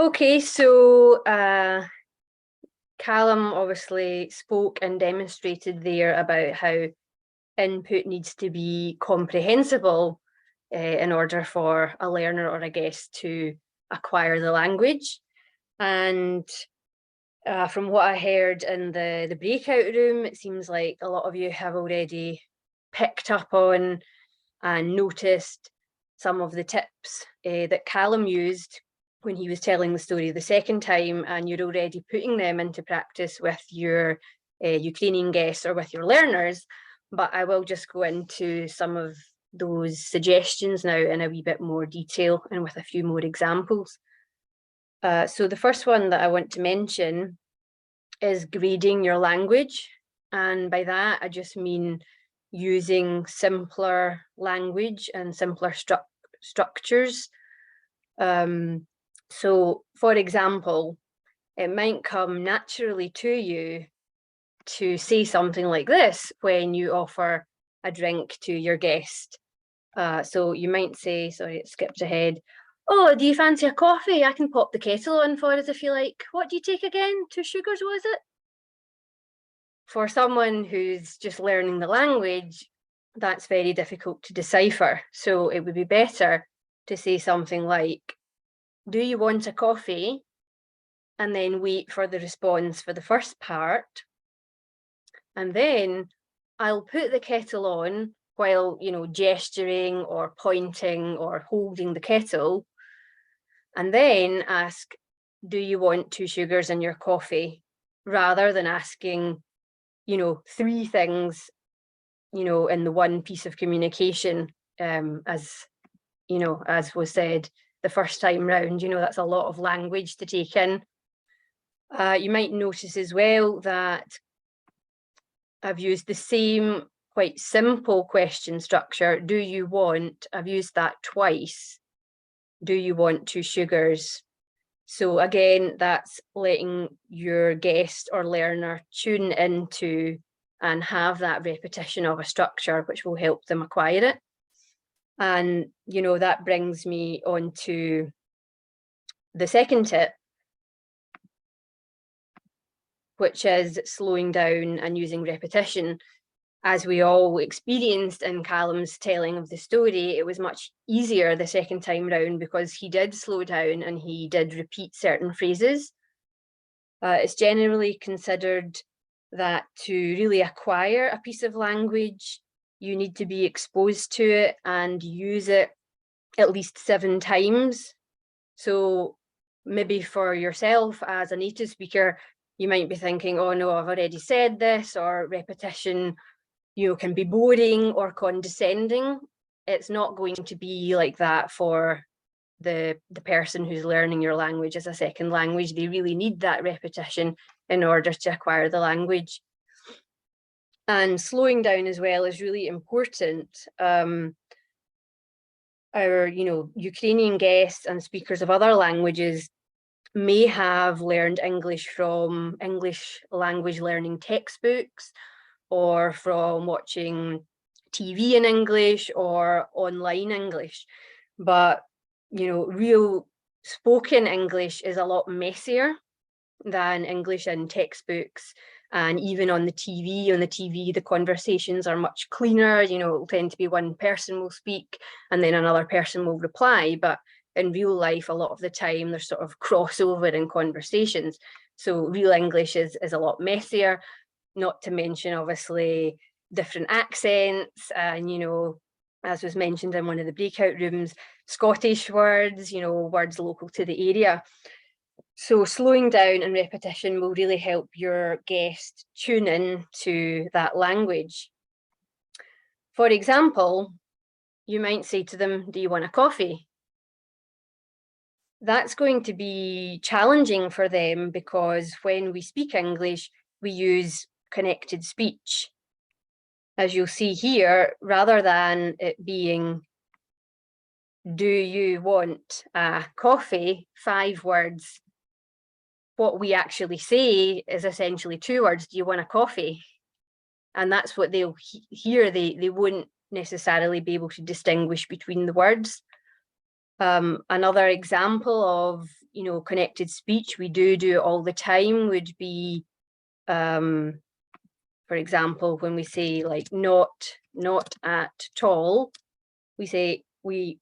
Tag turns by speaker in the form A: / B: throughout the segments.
A: Okay, so Callum obviously spoke and demonstrated there about how input needs to be comprehensible in order for a learner or a guest to acquire the language. And from what I heard in the breakout room, it seems like a lot of you have already picked up on and noticed some of the tips that Callum used when he was telling the story the second time, and you're already putting them into practice with your Ukrainian guests or with your learners. But I will just go into some of those suggestions now in a wee bit more detail and with a few more examples. So the first one that I want to mention is grading your language. And by that, I just mean using simpler language and simpler structures. So, for example, it might come naturally to you to say something like this when you offer a drink to your guest. So you might say, sorry, it skipped ahead. Oh, do you fancy a coffee? I can pop the kettle on for us if you like. What do you take again? 2 sugars, was it? For someone who's just learning the language, that's very difficult to decipher. So it would be better to say something like, do you want a coffee? And then wait for the response for the first part. And then I'll put the kettle on while, gesturing or pointing or holding the kettle. And then ask, do you want 2 sugars in your coffee? Rather than asking, 3 things, in the one piece of communication, as was said the first time round, that's a lot of language to take in. You might notice as well that I've used the same quite simple question structure. Do you want, I've used that twice. Do you want 2 sugars? So again, that's letting your guest or learner tune into and have that repetition of a structure, which will help them acquire it. And, that brings me on to the second tip, which is slowing down and using repetition. As we all experienced in Callum's telling of the story, it was much easier the second time round because he did slow down and he did repeat certain phrases. It's generally considered that to really acquire a piece of language, you need to be exposed to it and use it at least 7 times. So maybe for yourself as a native speaker, you might be thinking, oh no, I've already said this, or repetition, can be boring or condescending. It's not going to be like that for the person who's learning your language as a second language. They really need that repetition in order to acquire the language. And slowing down as well is really important. Our, Ukrainian guests and speakers of other languages may have learned English from English language learning textbooks, or from watching TV in English or online English. But, real spoken English is a lot messier than English in textbooks. And even on the TV, the conversations are much cleaner. It'll tend to be one person will speak and then another person will reply. But in real life, a lot of the time, there's sort of crossover in conversations. So real English is a lot messier, not to mention, obviously, different accents. And, as was mentioned in one of the breakout rooms, Scottish words, words local to the area. So slowing down and repetition will really help your guest tune in to that language. For example, you might say to them, do you want a coffee? That's going to be challenging for them because when we speak English, we use connected speech. As you'll see here, rather than it being, do you want a coffee, 5 words, what we actually say is essentially 2 words, do you want a coffee? And that's what they'll hear. They won't necessarily be able to distinguish between the words. Another example of you know, connected speech, we do it all the time, would be, for example, when we say like not at all, we say we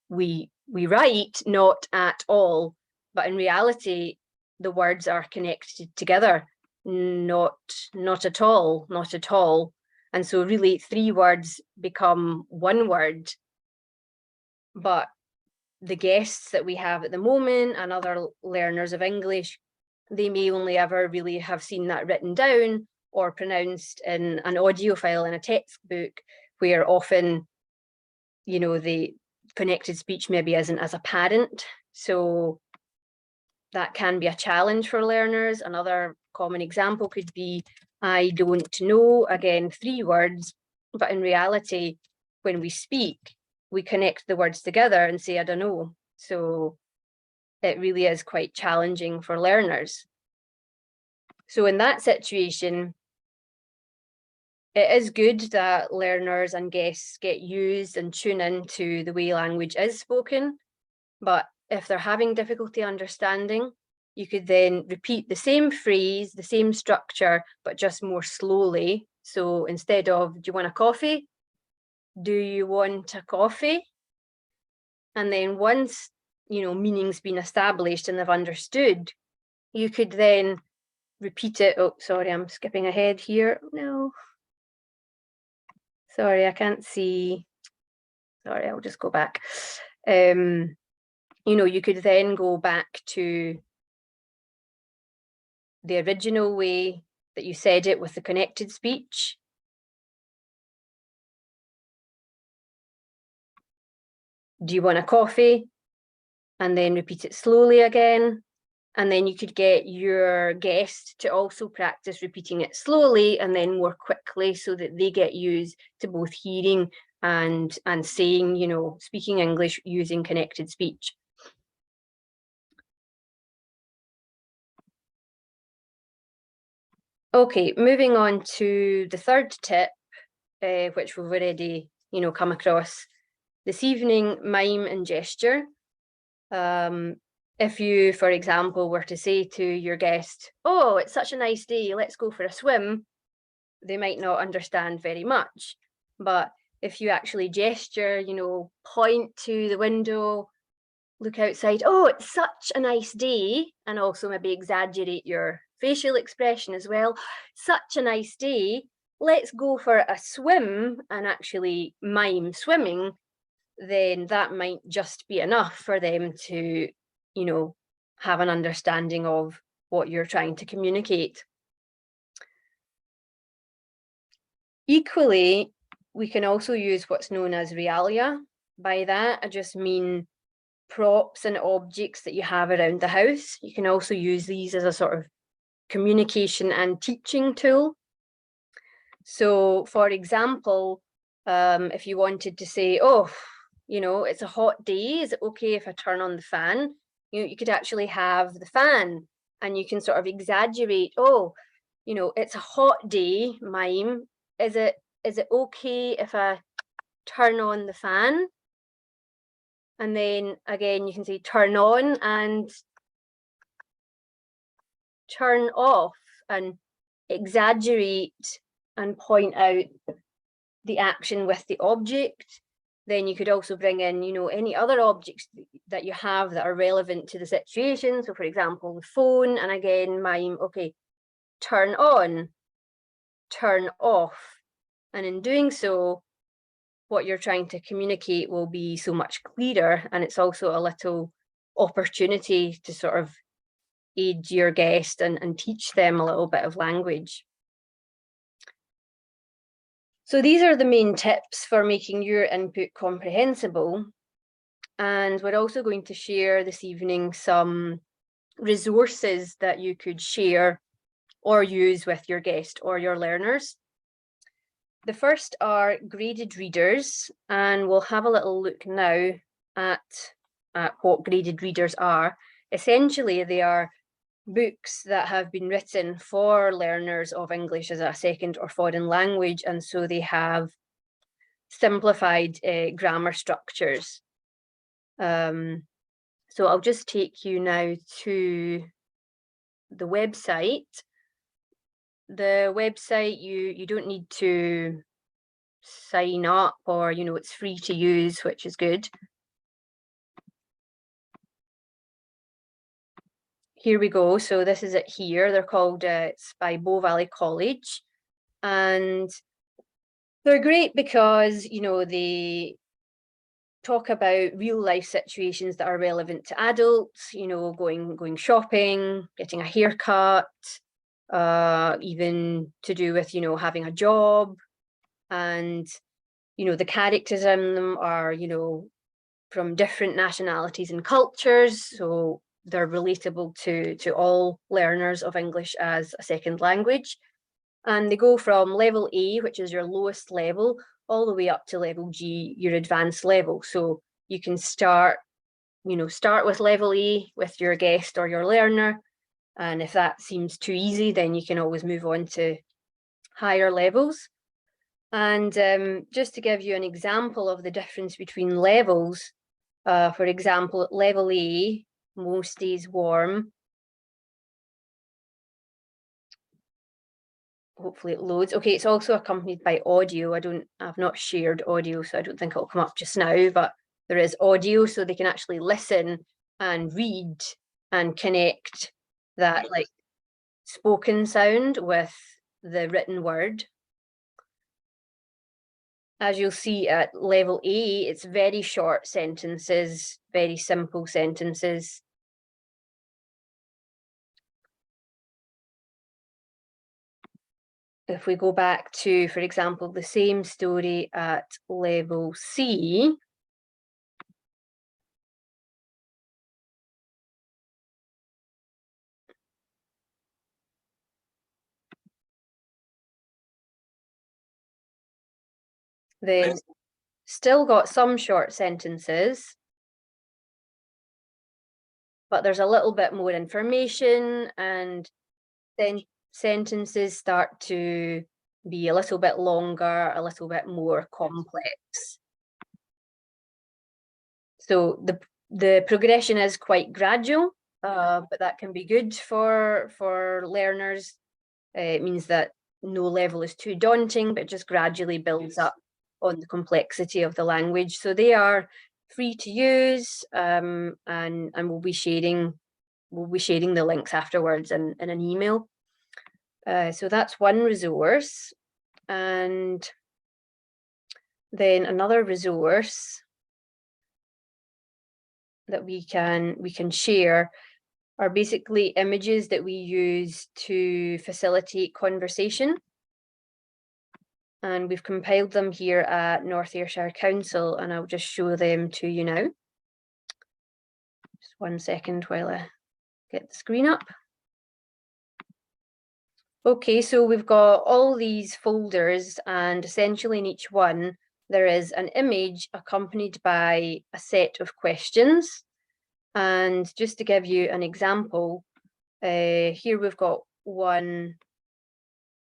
A: write not at all, but in reality, the words are connected together. Not at all, not at all. And so really 3 words become 1 word. But the guests that we have at the moment and other learners of English, they may only ever really have seen that written down or pronounced in an audio file in a textbook, where often, you know, the connected speech maybe isn't as apparent. So that can be a challenge for learners. Another common example could be, I don't know, again, 3 words, but in reality, when we speak, we connect the words together and say, I don't know. So it really is quite challenging for learners. So in that situation, it is good that learners and guests get used and tune into the way language is spoken. But if they're having difficulty understanding, you could then repeat the same phrase, the same structure, but just more slowly. So instead of, do you want a coffee? Do you want a coffee? And then once, you know, meaning's been established and they've understood, you could then repeat it. Oh, sorry, I'm skipping ahead here. No. Sorry, I can't see. Sorry, I'll just go back. You know, you could then go back to the original way that you said it with the connected speech. Do you want a coffee? And then repeat it slowly again. And then you could get your guest to also practice repeating it slowly and then more quickly, so that they get used to both hearing and saying, you know, speaking English using connected speech. Okay, moving on to the 3rd tip, which we've already, you know, come across this evening, mime and gesture. If you, for example, were to say to your guest, oh, it's such a nice day, let's go for a swim, they might not understand very much. But if you actually gesture, you know, point to the window, look outside, oh, it's such a nice day, and also maybe exaggerate your facial expression as well, such a nice day, let's go for a swim, and actually mime swimming, then that might just be enough for them to, you know, have an understanding of what you're trying to communicate. Equally, we can also use what's known as realia. By that, I just mean props and objects that you have around the house. You can also use these as a sort of communication and teaching tool. So, for example, if you wanted to say, oh, you know, it's a hot day, is it okay if I turn on the fan? You could actually have the fan, and you can sort of exaggerate, oh, you know, it's a hot day, mime. Is it okay if I turn on the fan? And then again, you can say turn on and turn off, and exaggerate and point out the action with the object. Then you could also bring in, you know, any other objects that you have that are relevant to the situation. So for example, the phone, and again, mime, okay, turn on, turn off. And in doing so, what you're trying to communicate will be so much clearer, and it's also a little opportunity to sort of aid your guest and teach them a little bit of language. So these are the main tips for making your input comprehensible. And we're also going to share this evening some resources that you could share or use with your guest or your learners. The first are graded readers, and we'll have a little look now at what graded readers are. Essentially, they are books that have been written for learners of English as a second or foreign language, and so they have simplified grammar structures. So I'll just take you now to the website. The website, you don't need to sign up, or it's free to use, which is good. Here we go. So this is it here. They're called, it's by Bow Valley College, and they're great because they talk about real life situations that are relevant to adults, going shopping, getting a haircut, even to do with having a job. And the characters in them are from different nationalities and cultures, so they're relatable to all learners of English as a second language. And they go from level A, which is your lowest level, all the way up to level G, your advanced level. So you can start with level A with your guest or your learner. And if that seems too easy, then you can always move on to higher levels. And just to give you an example of the difference between levels, for example, at level A, most days warm. Hopefully it loads. Okay, it's also accompanied by audio. I've not shared audio, so I don't think it'll come up just now, but there is audio, so they can actually listen and read and connect that like spoken sound with the written word. As you'll see at level A, it's very short sentences, very simple sentences. If we go back to, for example, the same story at level C, then still got some short sentences, but there's a little bit more information, and then sentences start to be a little bit longer, a little bit more complex. So the progression is quite gradual, but that can be good for learners. It means that no level is too daunting, but just gradually builds up on the complexity of the language. So they are free to use, and we'll be sharing the links afterwards in an email. So that's one resource, and then another resource that we can share are basically images that we use to facilitate conversation. And we've compiled them here at North Ayrshire Council, and I'll just show them to you now. Just 1 second while I get the screen up. Okay, so we've got all these folders, and essentially in each one, there is an image accompanied by a set of questions. And just to give you an example, here we've got one,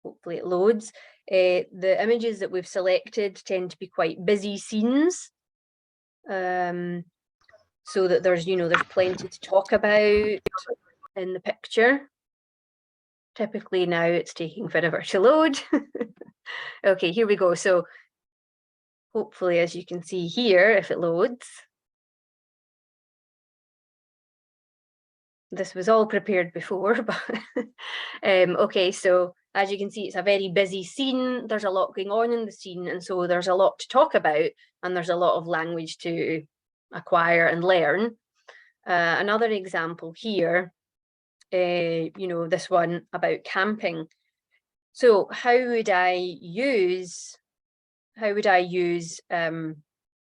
A: hopefully it loads. The images that we've selected tend to be quite busy scenes, so that there's plenty to talk about in the picture. Typically now it's taking forever to load. Okay, here we go. So hopefully, as you can see here, if it loads, this was all prepared before, but okay, so as you can see, it's a very busy scene. There's a lot going on in the scene, and so there's a lot to talk about, and there's a lot of language to acquire and learn. Another example here, this one about camping. So how would I use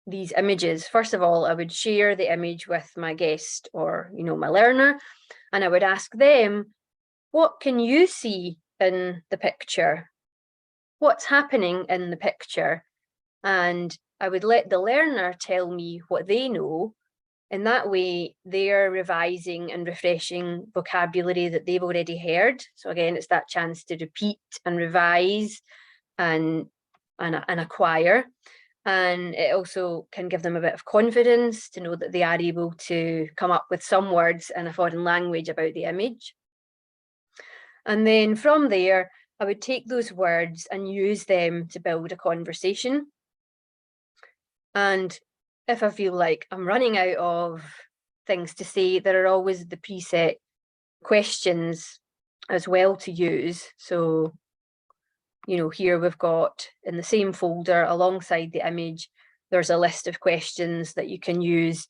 A: these images? First of all, I would share the image with my guest or my learner, and I would ask them, what can you see in the picture? What's happening in the picture? And I would let the learner tell me what they know. In that way, they're revising and refreshing vocabulary that they've already heard. So again, it's that chance to repeat and revise and acquire. And it also can give them a bit of confidence to know that they are able to come up with some words in a foreign language about the image. And then from there, I would take those words and use them to build a conversation. And if I feel like I'm running out of things to say, there are always the preset questions as well to use. So, you know, here we've got in the same folder alongside the image, there's a list of questions that you can use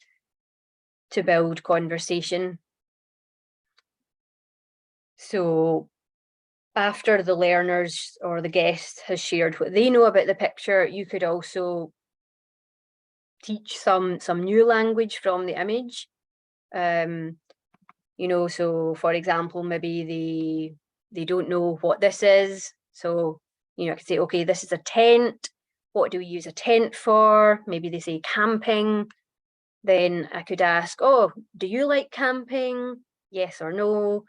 A: to build conversation. So after the learners or the guest has shared what they know about the picture, you could also teach some new language from the image. You know, so for example, maybe they don't know what this is. So, you know, I could say, okay, this is a tent. What do we use a tent for? Maybe they say camping. Then I could ask, oh, do you like camping? Yes or no.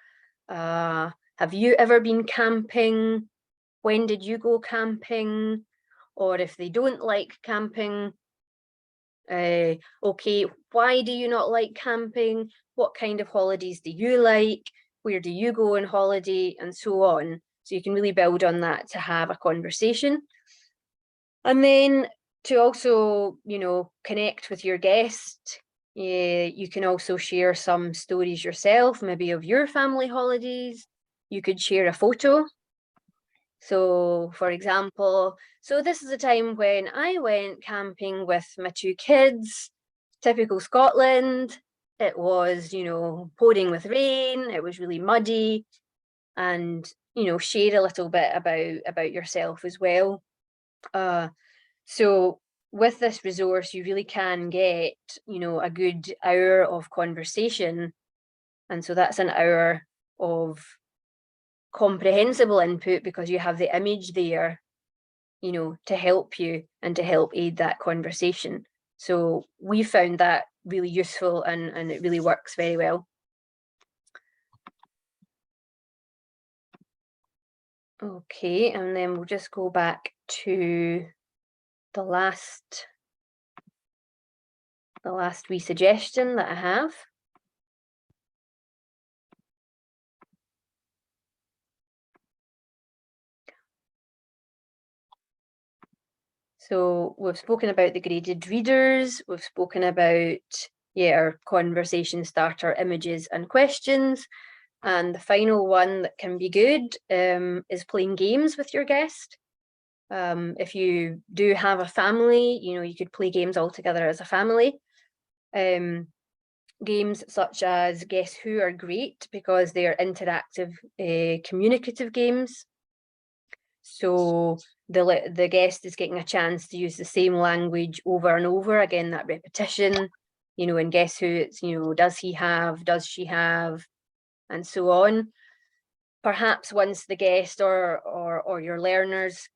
A: Have you ever been camping? When did you go camping? Or if they don't like camping, okay, why do you not like camping? What kind of holidays do you like? Where do you go on holiday? And so on. So you can really build on that to have a conversation. And then to also, you know, connect with your guest, you can also share some stories yourself, maybe of your family holidays. You could share a photo. So, for example, so this is a time when I went camping with my two kids, typical Scotland. It was, you know, pouring with rain, it was really muddy, and, you know, share a little bit about yourself as well. So with this resource, you really can get, you know, a good hour of conversation. And so that's an hour of comprehensible input because you have the image there, you know, to help you and to help aid that conversation. So we found that really useful and it really works very well. Okay, and then we'll just go back to the last wee suggestion that I have. So we've spoken about the graded readers, we've spoken about, yeah, our conversation starter images and questions. And the final one that can be good is playing games with your guest. If you do have a family, you know, you could play games all together as a family. Games such as Guess Who are great because they are interactive, communicative games. So the guest is getting a chance to use the same language over and over again, that repetition, you know, and Guess Who, it's, you know, does he have, does she have, and so on. Perhaps once the guest or your learners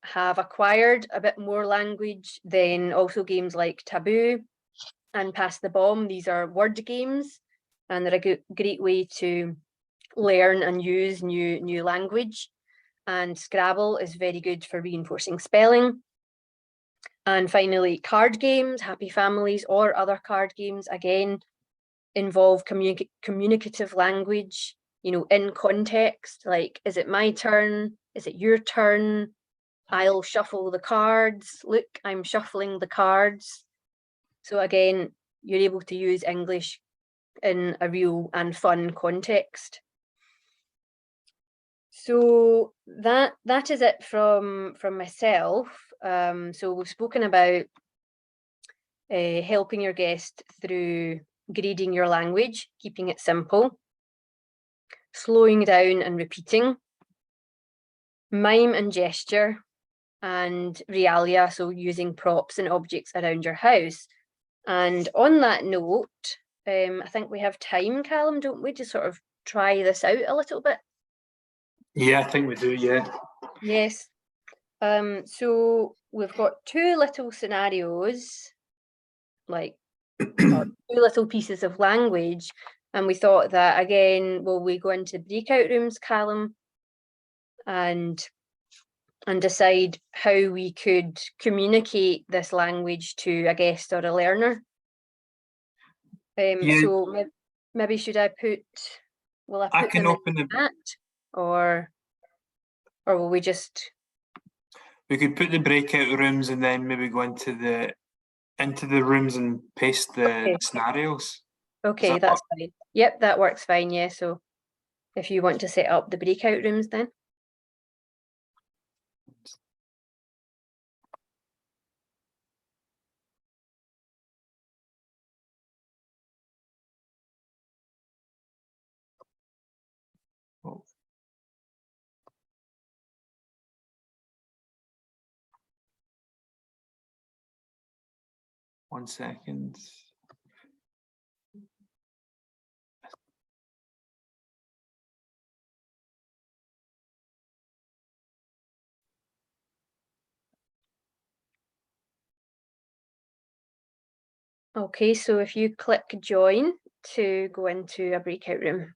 A: have acquired a bit more language, then also games like Taboo and Pass the Bomb, these are word games, and they're a great way to learn and use new language. And Scrabble is very good for reinforcing spelling. And finally, card games, Happy Families or other card games, again, involve communicative language, you know, in context, like, is it my turn? Is it your turn? I'll shuffle the cards. Look, I'm shuffling the cards. So again, you're able to use English in a real and fun context. So that is it from myself. So we've spoken about helping your guest through grading your language, keeping it simple, slowing down and repeating, mime and gesture, and realia, so using props and objects around your house. And on that note, I think we have time, Callum, don't we, to sort of try this out a little bit?
B: Yeah, I think we do, yeah.
A: Yes. So we've got two little scenarios, like two little pieces of language, and we thought that, again, will we go into breakout rooms, Callum, and and decide how we could communicate this language to a guest or a learner.
B: Yeah.
A: So maybe should I put, will I
B: I
A: put
B: can
A: them in
B: open the.
A: chat, or will we just,
B: We could put the breakout rooms and then maybe go into the rooms and paste the
A: Okay.
B: scenarios.
A: okay,
B: that
A: that's fine. Yep, that works fine, yeah. So if you want to set up the breakout rooms then.
B: Oh. One second.
A: Okay, so if you click join to go into a breakout room.